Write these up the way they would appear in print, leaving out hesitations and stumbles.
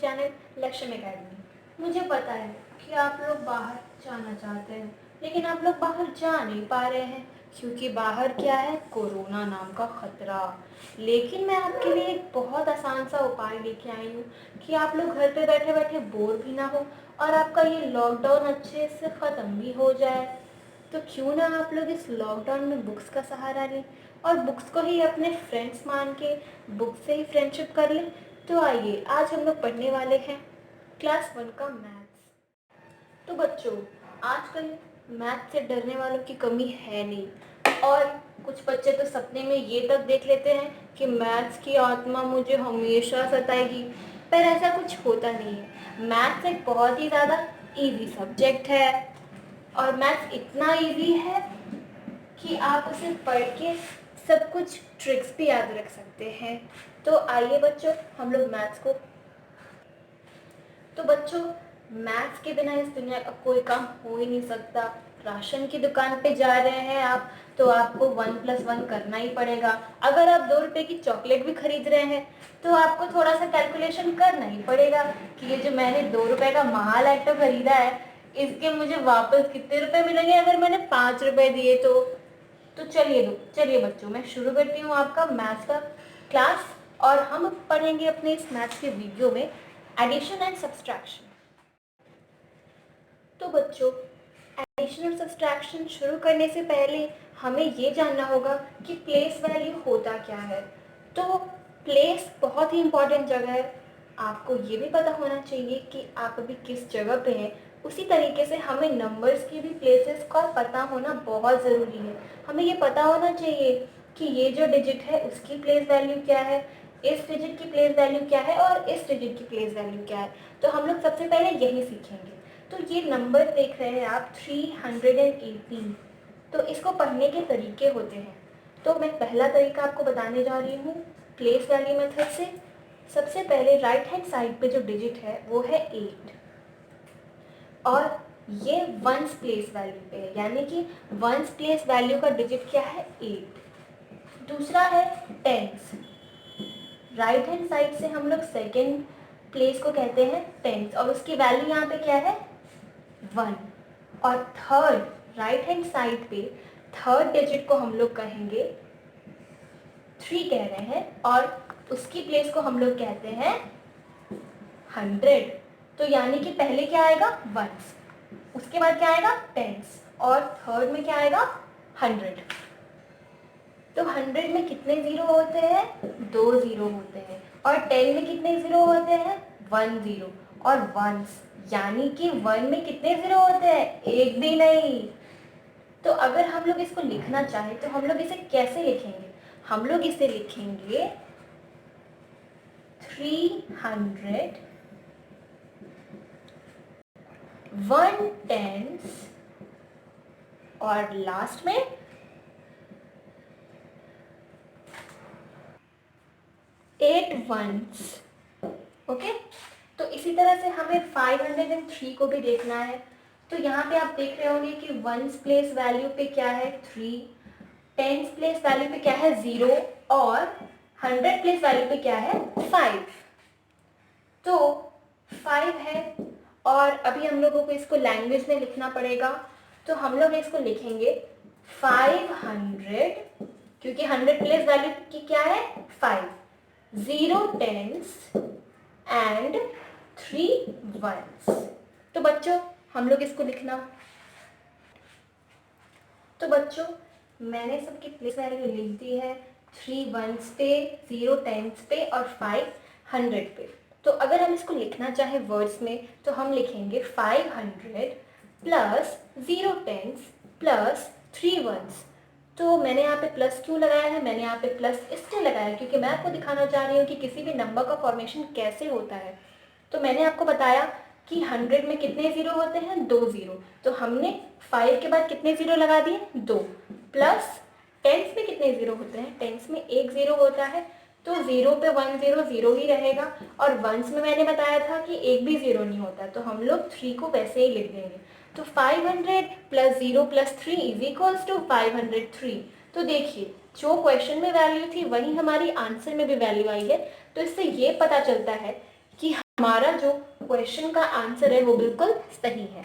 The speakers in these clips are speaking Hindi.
Channel Lakshmi academy. मुझे पता है कि आप लोग बाहर जाना चाहते हैं, लेकिन आप लोग बाहर जा नहीं पा रहे हैं क्योंकि बाहर क्या है, कोरोना नाम का खतरा। लेकिन मैं आपके लिए एक बहुत आसान सा उपाय लेके आई हूँ कि आप लोग घर पे बैठे बैठे बोर भी ना हो और आपका ये लॉकडाउन अच्छे से ख़त्म भी हो जाए। तो क्यों ना आप लोग इस लॉकडाउन में बुक्स का सहारा लें और बुक्स को ही अपने फ्रेंड्स मान के बुक्स से ही फ्रेंडशिप कर लें। तो आइए, आज हम लोग पढ़ने वाले हैं क्लास 1 का मैथ्स। तो बच्चों, आजकल मैथ्स से डरने वालों की कमी है नहीं, और कुछ बच्चे तो सपने में ये तक देख लेते हैं कि मैथ्स की आत्मा मुझे हमेशा सताएगी, पर ऐसा कुछ होता नहीं है। मैथ्स एक बहुत ही ज़्यादा इजी सब्जेक्ट है और मैथ्स इतना इजी है कि आप उसे पढ़ के सब कुछ ट्रिक्स भी याद रख सकते हैं। तो आइए बच्चों, हम लोग मैथ्स को तो बच्चों, मैथ्स के बिना इस दुनिया का कोई काम हो ही नहीं सकता। राशन की दुकान पे जा रहे हैं आप, तो आपको 1+1 करना ही पड़ेगा। अगर आप 2 रुपए की चॉकलेट भी खरीद रहे हैं तो आपको थोड़ा सा कैलकुलेशन करना ही पड़ेगा कि ये जो मैंने 2 रुपए का महालैक्टो खरीदा है, इसके मुझे वापस कितने रुपए मिलेंगे अगर मैंने 5 रुपए दिए तो चलिए बच्चों, मैं शुरू करती हूँ आपका मैथ्स का क्लास, और हम पढ़ेंगे अपने इस मैथ्स के वीडियो में एडिशन एंड सब्सट्रैक्शन। तो बच्चों, एडिशन और सब्सट्रैक्शन शुरू करने से पहले हमें ये जानना होगा कि प्लेस वैल्यू होता क्या है। तो प्लेस बहुत ही इम्पॉर्टेंट जगह है। आपको ये भी पता होना चाहिए कि आप अभी किस जगह पे हैं। उसी तरीके से हमें नंबर्स की भी प्लेसेस का पता होना बहुत ज़रूरी है। हमें ये पता होना चाहिए कि ये जो डिजिट है उसकी प्लेस वैल्यू क्या है, इस डिजिट की प्लेस वैल्यू क्या है और इस डिजिट की प्लेस वैल्यू क्या है। तो हम लोग सबसे पहले यही सीखेंगे। तो ये नंबर देख रहे हैं आप 318। तो इसको पढ़ने के तरीके होते हैं। तो मैं पहला तरीका आपको बताने जा रही हूँ प्लेस वैल्यू मेथड से। सबसे पहले राइट हैंड साइड पे जो डिजिट है वो है 8, और ये वंस प्लेस वैल्यू पे है, यानी कि वंस प्लेस वैल्यू का डिजिट क्या है, 8। दूसरा है टेंस। राइट हैंड साइड से हम लोग सेकेंड प्लेस को कहते हैं टेंस, और उसकी वैल्यू यहाँ पे क्या है, 1। और थर्ड राइट हैंड साइड पे थर्ड डिजिट को हम लोग कहेंगे 3 कह रहे हैं, और उसकी प्लेस को हम लोग कहते हैं 100। तो यानी कि पहले क्या आएगा, वंस, उसके बाद क्या आएगा, टेंस, और थर्ड में क्या आएगा, 100। तो 100 में कितने जीरो होते हैं, 2 जीरो होते हैं, और 10 में कितने जीरो होते हैं, 1 जीरो, और वंस यानी कि 1 में कितने जीरो होते हैं, एक भी नहीं। तो अगर हम लोग इसको लिखना चाहें तो हम लोग इसे कैसे लिखेंगे, हम लोग इसे लिखेंगे 300 1/10 और लास्ट में 8 वंस। ओके, तो इसी तरह से हमें 503 को भी देखना है। तो यहाँ पे आप देख रहे होंगे कि वंस प्लेस वैल्यू पे क्या है, 3, टेंस प्लेस वैल्यू पे क्या है, 0, और 100 प्लेस वैल्यू पे क्या है, 5। तो 5 है, और अभी हम लोगों को इसको लैंग्वेज में लिखना पड़ेगा। तो हम लोग इसको लिखेंगे 500, क्योंकि 100 प्लेस वैल्यू की क्या है, 5, 0 टेंस एंड 3 वंस। तो बच्चों, हम लोग इसको लिखना। तो बच्चों, मैंने सबकी प्लेस वैल्यू लिख दी है, 3 वंस पे, 0 टेंस पे और 5 100 पे। तो अगर हम इसको लिखना चाहें वर्ड्स में तो हम लिखेंगे 500 प्लस 0 टेंस प्लस 3 वंस। तो मैंने यहाँ पे प्लस क्यों लगाया है, मैंने यहाँ पे प्लस इसलिए लगाया है क्योंकि मैं आपको दिखाना चाह रही हूँ कि किसी भी नंबर का फॉर्मेशन कैसे होता है। तो मैंने आपको बताया कि 100 में कितने ज़ीरो होते हैं, 2 ज़ीरो। तो हमने 5 के बाद कितने ज़ीरो लगा दिए, 2, प्लस टेंस में कितने ज़ीरो होते हैं, टेंस में 1 ज़ीरो होता है। तो 0 पे 1 0 0 ही रहेगा, और वंस में मैंने बताया था कि एक भी ज़ीरो नहीं होता, तो हम लोग 3 को वैसे ही लिख देंगे। तो 500 plus 0 plus 3 is equals to 503। तो देखिए, जो क्वेश्चन में वैल्यू थी वही हमारी आंसर में भी वैल्यू आई है। तो इससे ये पता चलता है कि हमारा जो क्वेश्चन का आंसर है वो बिल्कुल सही है।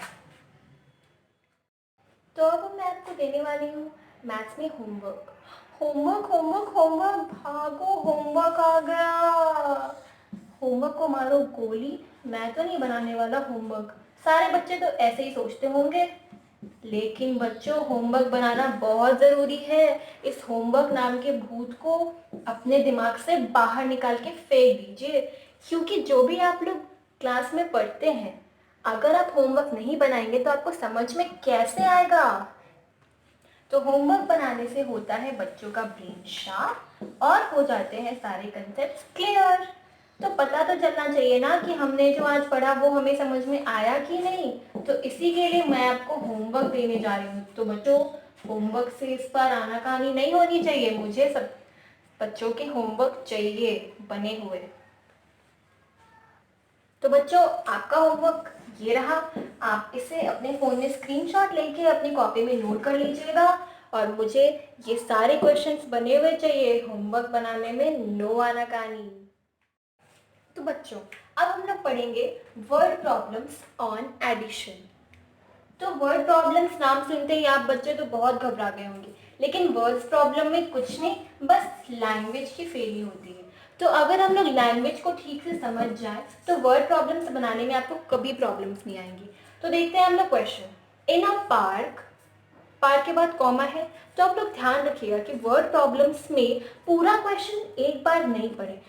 तो अब मैं आपको देने वाली हूँ मैथ्स में होमवर्क। होमवर्क होमवर्क होमवर्क, भागो होमवर्क आ गया। होमवर्क को मारो गोली, मैं तो नहीं बनाने वाला होमवर्क। सारे बच्चे तो ऐसे ही सोचते होंगे, लेकिन बच्चों होमवर्क बनाना बहुत ज़रूरी है। इस होमवर्क नाम के भूत को अपने दिमाग से बाहर निकाल के फेंक दीजिए, क्योंकि जो भी आप लोग क्लास में पढ़ते हैं, अगर आप होमवर्क नहीं बनाएंगे तो आपको समझ में कैसे आएगा। तो होमवर्क बनाने से होता है बच्चों का ब्रेन शार्प और हो जाते हैं सारे कंसेप्ट क्लियर। तो पता तो चलना चाहिए ना कि हमने जो आज पढ़ा वो हमें समझ में आया कि नहीं। तो इसी के लिए मैं आपको होमवर्क देने जा रही हूँ। तो बच्चों, होमवर्क से इस बार आनाकानी नहीं होनी चाहिए। मुझे सब बच्चों के होमवर्क चाहिए बने हुए। तो बच्चों, आपका होमवर्क ये रहा। आप इसे अपने फ़ोन में स्क्रीनशॉट लेके अपनी कॉपी में नोट कर लीजिएगा और मुझे ये सारे क्वेश्चंस बने हुए चाहिए। होमवर्क बनाने में नो आनाकानी। तो बच्चों, अब हम लोग पढ़ेंगे वर्ड प्रॉब्लम्स ऑन एडिशन। तो वर्ड प्रॉब्लम्स नाम सुनते ही आप बच्चे तो बहुत घबरा गए होंगे, लेकिन वर्ड्स प्रॉब्लम में कुछ नहीं, बस लैंग्वेज की फेरी होती है। तो अगर हम लोग लैंग्वेज को ठीक से समझ जाए तो वर्ड प्रॉब्लम्स बनाने में आपको कभी प्रॉब्लम्स नहीं आएंगी। तो देखते हैं हम लोग क्वेश्चन। इन अ पार्क, पार्क के बाद कॉमा है, तो आप लोग ध्यान रखिएगा कि वर्ड प्रॉब्लम्स में पूरा क्वेश्चन एक बार नहीं पढ़े।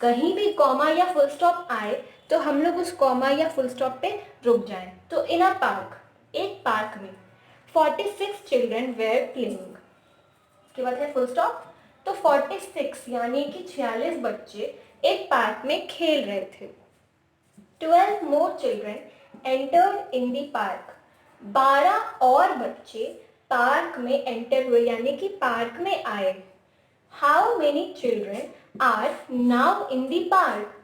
कहीं भी कॉमा या फुल स्टॉप आए तो हम लोग उस कॉमा या फुल स्टॉप पे रुक जाएं। तो इन अ पार्क, एक पार्क में 46 चिल्ड्रन वेयर प्लेइंग के बाद है फुल स्टॉप। तो 46 यानी कि 46 बच्चे एक पार्क में खेल रहे थे। 12 more children entered in the park, 12 और बच्चे पार्क में एंटर हुए यानी कि पार्क में आए। How many children are now in the park,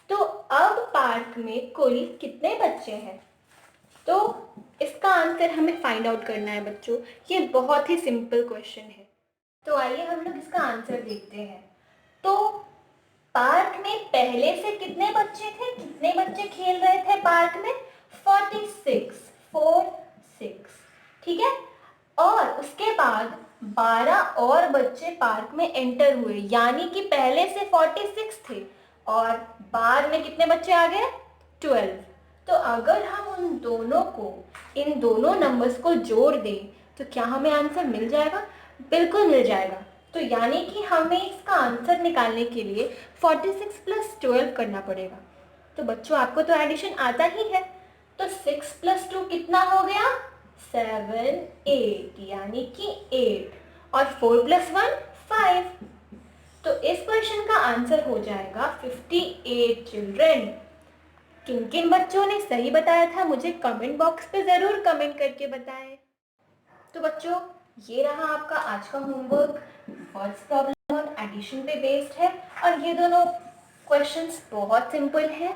तो अब पार्क में कुल कितने बच्चे हैं। तो इसका आंसर हमें फाइंड आउट करना है बच्चों। ये बहुत ही सिंपल क्वेश्चन है। तो आइए हम लोग इसका आंसर देखते हैं। तो पार्क में पहले से कितने बच्चे थे, कितने बच्चे खेल रहे थे पार्क में? 46, ठीक है। और उसके बाद 12 और बच्चे पार्क में एंटर हुए, यानी कि पहले से 46 थे और बाद में कितने बच्चे आ गए? 12। तो अगर हम उन दोनों को, इन दोनों नंबर्स को जोड़ दें तो क्या हमें आंसर मिल जाएगा? बिल्कुल मिल जाएगा। तो यानी कि हमें इसका आंसर निकालने के लिए 46 + 12 करना पड़ेगा। तो बच्चों, आपको तो एडिशन आता ही है। तो 6 + 2 कितना हो गया? 7, 8 यानी कि 8 और 4 + 1 5। तो इस क्वेश्चन का आंसर हो जाएगा 58 चिल्ड्रन। किन किन बच्चों ने सही बताया था मुझे कमेंट बॉक्स पे ज़रूर कमेंट करके बताएं। तो बच्चों, ये रहा आपका आज का homework. Words problem on addition पे बेस्ड है और ये दोनों क्वेश्चंस बहुत सिंपल हैं।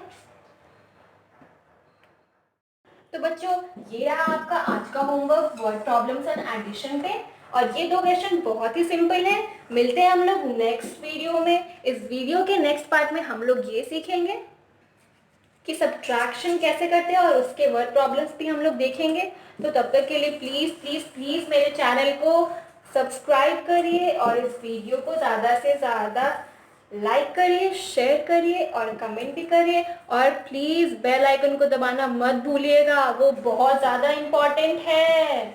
तो बच्चों, ये रहा आपका आज का homework word problems on addition पे और ये दो क्वेश्चन बहुत ही सिंपल है। मिलते हैं हम लोग नेक्स्ट वीडियो में। इस वीडियो के नेक्स्ट पार्ट में हम लोग ये सीखेंगे कि सब्ट्रैक्शन कैसे करते हैं और उसके वर्ड प्रॉब्लम्स भी हम लोग देखेंगे। तो तब तक के लिए प्लीज़ प्लीज़ प्लीज़ मेरे चैनल को सब्सक्राइब करिए और इस वीडियो को ज़्यादा से ज़्यादा लाइक करिए, शेयर करिए और कमेंट भी करिए। और प्लीज़ बेल आइकन को दबाना मत भूलिएगा, वो बहुत ज़्यादा इम्पॉर्टेंट है।